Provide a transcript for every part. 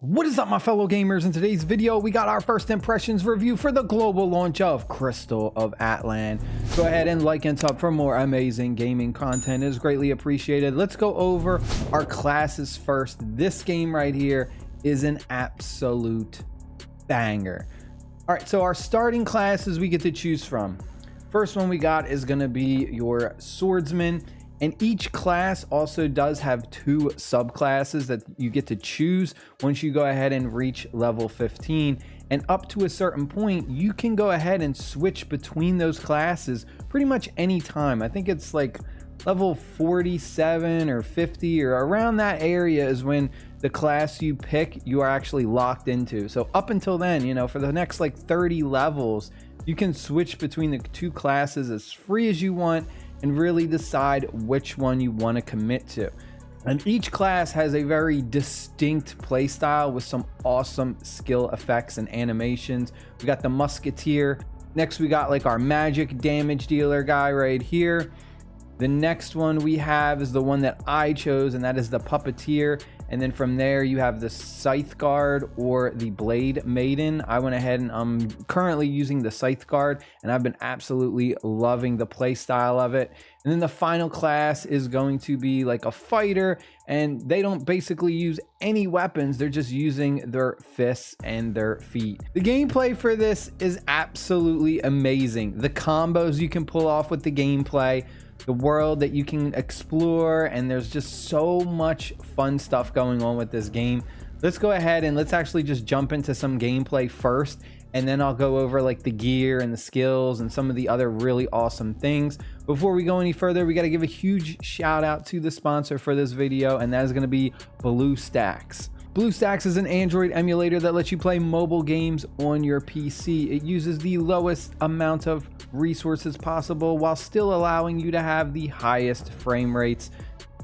What is up, my fellow gamers? In today's video, we got our first impressions review for the global launch of Crystal of Atlan. Go ahead and like and sub for more amazing gaming content. It is greatly appreciated. Let's go over our classes first. This game right here is an absolute banger. All right, so our starting classes we get to choose from. First one we got is going to be your swordsman. And each class also does have two subclasses that you get to choose once you go ahead and reach level 15. And up to a certain point, you can go ahead and switch between those classes pretty much any time. I think it's like level 47 or 50 or around that area is when the class you pick, you are actually locked into. So up until then, you know, for the next like 30 levels, you can switch between the two classes as free as you want and really decide which one you want to commit to. And each class has a very distinct play style with some awesome skill effects and animations. We got the musketeer. Next we got like our magic damage dealer guy right here. The next one we have is the one that I chose, and that is the puppeteer. And then from there you have the scythe guard or the blade maiden. I went ahead and I'm currently using the scythe guard, and I've been absolutely loving the play style of it. And then the final class is going to be like a fighter, and they don't basically use any weapons. They're just using their fists and their feet. The gameplay for this is absolutely amazing. The combos you can pull off with the gameplay, the world that you can explore, and there's just so much fun stuff going on with this game. Let's go ahead and let's actually just jump into some gameplay first, and then I'll go over like the gear and the skills and some of the other really awesome things. Before we go any further, we got to give a huge shout out to the sponsor for this video, and that is going to be BlueStacks. BlueStacks is an Android emulator that lets you play mobile games on your PC. It uses the lowest amount of resources possible while still allowing you to have the highest frame rates.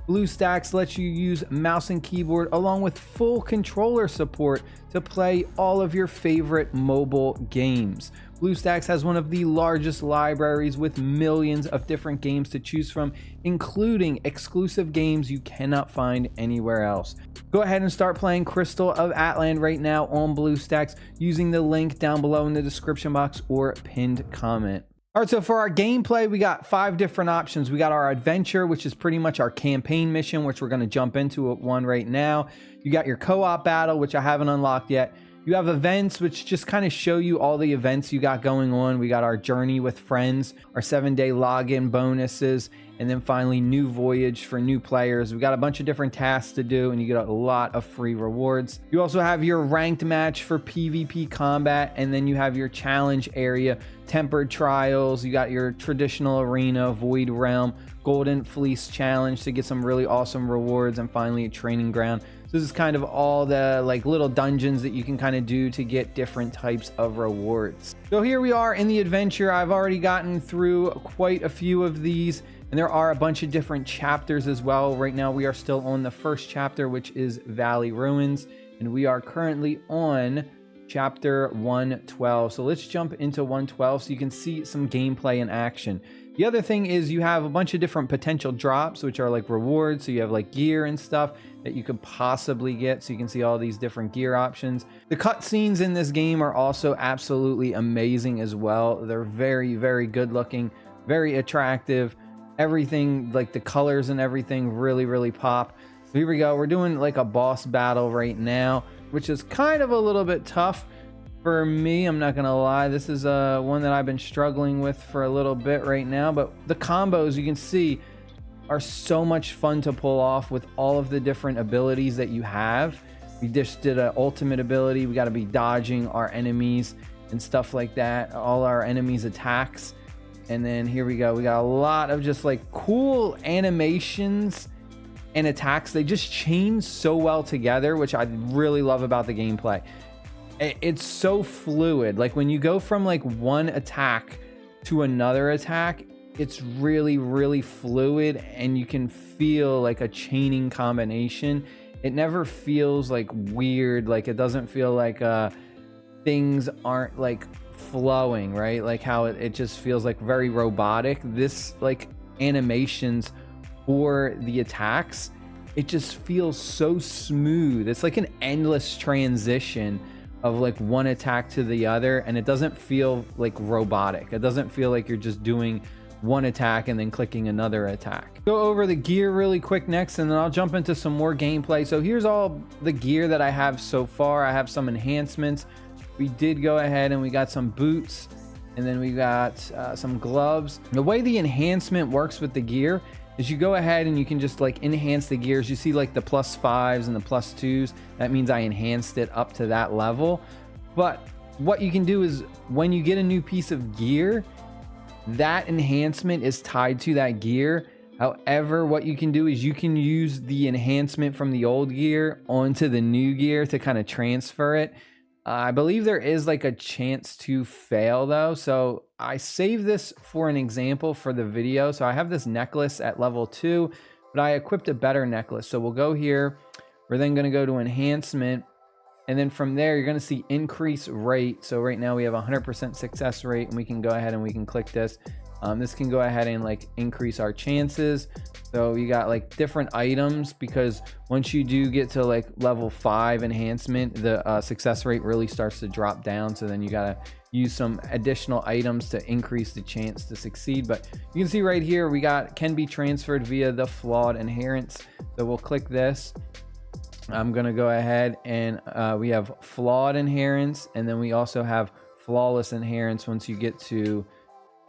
BlueStacks lets you use mouse and keyboard along with full controller support to play all of your favorite mobile games. BlueStacks has one of the largest libraries with millions of different games to choose from, including exclusive games you cannot find anywhere else. Go ahead and start playing Crystal of Atlan right now on BlueStacks using the link down below in the description box or pinned comment. All right, so for our gameplay, we got 5 different options. We got our adventure, which is pretty much our campaign mission, which we're going to jump into at one right now. You got your co-op battle, which I haven't unlocked yet. You have events, which just kind of show you all the events you got going on. We got our journey with friends, our 7-day login bonuses, and then finally new voyage for new players. We got a bunch of different tasks to do, and you get a lot of free rewards. You also have your ranked match for PvP combat, and then you have your challenge area, tempered trials. You got your traditional arena, void realm, golden fleece challenge to get some really awesome rewards, and finally a training ground. This is kind of all the like little dungeons that you can kind of do to get different types of rewards. So here we are in the adventure. I've already gotten through quite a few of these, and there are a bunch of different chapters as well. Right now we are still on the first chapter, which is Valley Ruins, and we are currently on chapter 112. So let's jump into 112 so you can see some gameplay in action. The other thing is you have a bunch of different potential drops, which are like rewards. So you have like gear and stuff that you could possibly get. So you can see all these different gear options. The cutscenes in this game are also absolutely amazing as well. They're very, very good looking, very attractive. Everything, like the colors and everything really, really pop. So here we go. We're doing like a boss battle right now, which is kind of a little bit tough for me. I'm not gonna lie, this is one that I've been struggling with for a little bit right now, but the combos you can see are so much fun to pull off with all of the different abilities that you have. We just did an ultimate ability. We got to be dodging our enemies and stuff like that, all our enemies attacks. And then here we go, we got a lot of just like cool animations and attacks. They just change so well together, which I really love about the gameplay. It's so fluid. Like when you go from like one attack to another attack, it's really, really fluid, and you can feel like a chaining combination. It never feels like weird. Like it doesn't feel like things aren't like flowing, right? Like how it just feels like very robotic. This like animations for the attacks it just feels so smooth. It's like an endless transition of like one attack to the other, and it doesn't feel like robotic. It doesn't feel like you're just doing one attack and then clicking another attack. Go over the gear really quick next, and then I'll jump into some more gameplay. So here's all the gear that I have so far. I have some enhancements. We did go ahead and we got some boots, and then we got some gloves. The way the enhancement works with the gear is you go ahead and you can just like enhance the gears. You see like the +5s and the +2s. That means I enhanced it up to that level. But what you can do is when you get a new piece of gear, that enhancement is tied to that gear. However, what you can do is you can use the enhancement from the old gear onto the new gear to kind of transfer it. I believe there is like a chance to fail though. So I saved this for an example for the video. So I have this necklace at level 2, but I equipped a better necklace. So we'll go here. We're then going to go to enhancement. And then from there, you're going to see increase rate. So right now we have 100% success rate, and we can go ahead and we can click this. This can go ahead and like increase our chances. So you got like different items, because once you do get to like level 5 enhancement, the success rate really starts to drop down. So then you got to use some additional items to increase the chance to succeed. But you can see right here, we got can be transferred via the flawed inherence. So we'll click this. I'm going to go ahead and we have flawed inherence, and then we also have flawless inherence once you get to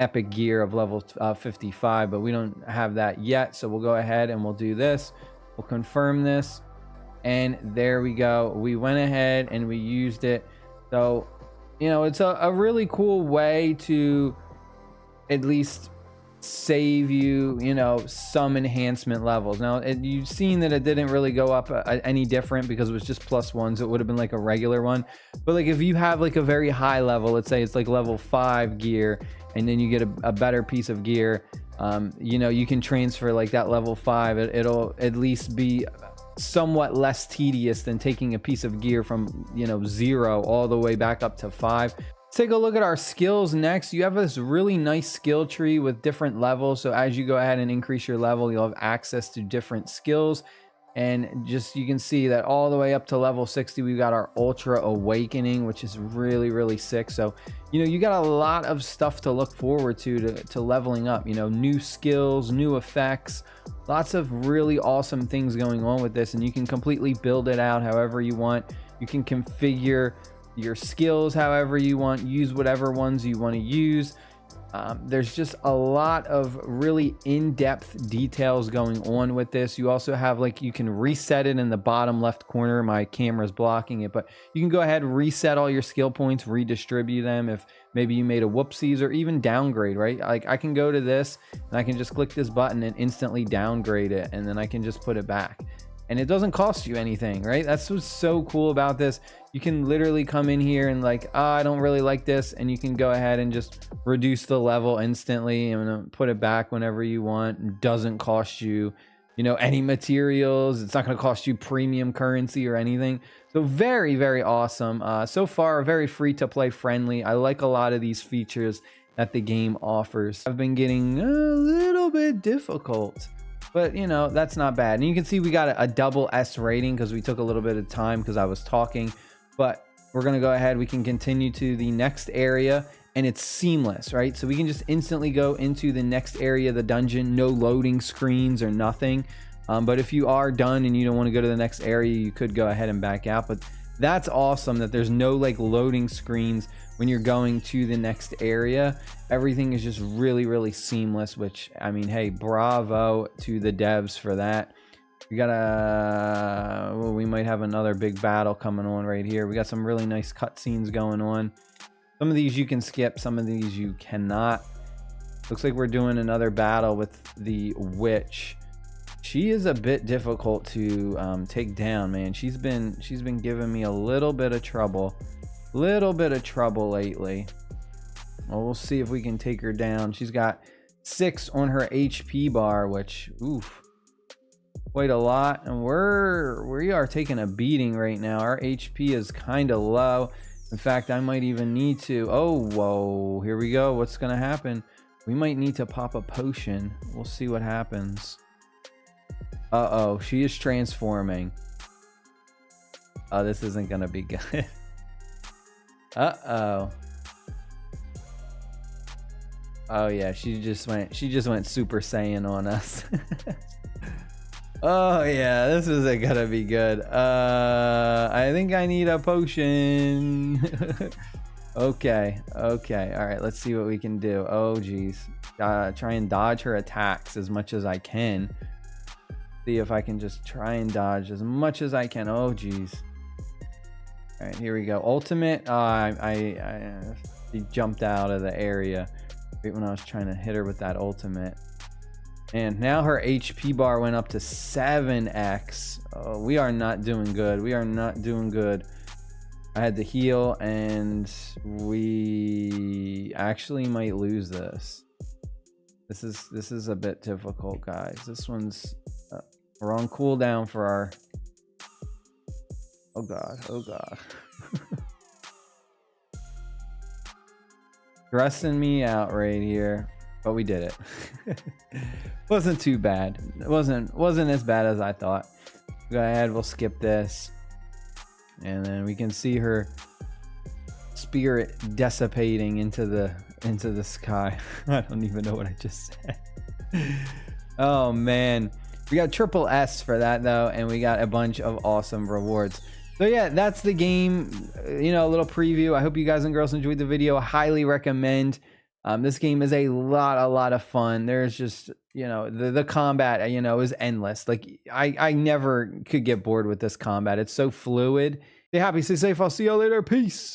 epic gear of level 55, but we don't have that yet. So we'll go ahead and we'll do this. We'll confirm this, and there we go. We went ahead and we used it. So, you know, it's a really cool way to at least save you, you know, some enhancement levels. Now you've seen that it didn't really go up any different because it was just +1s. It would have been like a regular one. But like if you have like a very high level, let's say it's like level 5 gear, and then you get a better piece of gear, you know, you can transfer like that level 5. It'll at least be somewhat less tedious than taking a piece of gear from, you know, 0 all the way back up to 5. Take a look at our skills next. You have this really nice skill tree with different levels. So as you go ahead and increase your level, you'll have access to different skills. And just you can see that all the way up to level 60, we've got our Ultra Awakening, which is really, really sick. So, you know, you got a lot of stuff to look forward to leveling up, you know, new skills, new effects, lots of really awesome things going on with this. And you can completely build it out however you want. You can configure your skills however you want, use whatever ones you want to use. There's just a lot of really in-depth details going on with this. You also have like, you can reset it in the bottom left corner. My camera's blocking it, but you can go ahead and reset all your skill points, redistribute them if maybe you made a whoopsies, or even downgrade, right? Like I can go to this and I can just click this button and instantly downgrade it, and then I can just put it back. And it doesn't cost you anything, right? That's what's so cool about this. You can literally come in here and like, oh, I don't really like this, and you can go ahead and just reduce the level instantly and put it back whenever you want. It doesn't cost you, you know, any materials. It's not going to cost you premium currency or anything. So very, very awesome. So far, very free to play friendly. I like a lot of these features that the game offers. I've been getting a little bit difficult, but you know, that's not bad. And you can see we got a double S rating because we took a little bit of time because I was talking. But we're going to go ahead. We can continue to the next area, and it's seamless, right? So we can just instantly go into the next area of the dungeon. No loading screens or nothing. But if you are done and you don't want to go to the next area, you could go ahead and back out. But that's awesome that there's no like loading screens when you're going to the next area. Everything is just really, really seamless, which, I mean, hey, bravo to the devs for that. We got well, we might have another big battle coming on right here. We got some really nice cutscenes going on. Some of these you can skip, some of these you cannot. Looks like we're doing another battle with the witch. She is a bit difficult to take down, man. She's been giving me a little bit of trouble lately. Well, we'll see if we can take her down. She's got 6 on her HP bar, which, oof, quite a lot. And we are taking a beating right now. Our HP is kind of low. In fact, I might even need to, oh, whoa, here we go. What's gonna happen? We might need to pop a potion. We'll see what happens. Uh-oh, she is transforming. Oh, this isn't gonna be good. Uh-oh. Oh yeah, she just went Super Saiyan on us. Oh yeah, this isn't gonna be good. I think I need a potion. Okay, all right, let's see what we can do. Oh geez, try and dodge her attacks as much as I can. See if I can just try and dodge as much as I can. Oh geez. All right, here we go. Ultimate. She jumped out of the area right when I was trying to hit her with that ultimate. And now her HP bar went up to 7x. Oh, we are not doing good. We are not doing good. I had to heal, and we actually might lose this. This is a bit difficult, guys. This one's we're on cooldown for our. Oh god. Oh god. Stressing me out right here, but we did it. Wasn't too bad. It wasn't as bad as I thought. Go ahead, we'll skip this, and then we can see her spirit dissipating into the sky. I don't even know what I just said. Oh man, we got triple S for that though, and we got a bunch of awesome rewards. So yeah, that's the game. You know, a little preview. I hope you guys and girls enjoyed the video. I highly recommend. This game is a lot of fun. There's just, you know, the combat, you know, is endless. Like I never could get bored with this combat. It's so fluid. Stay happy, stay safe. I'll see y'all later. Peace.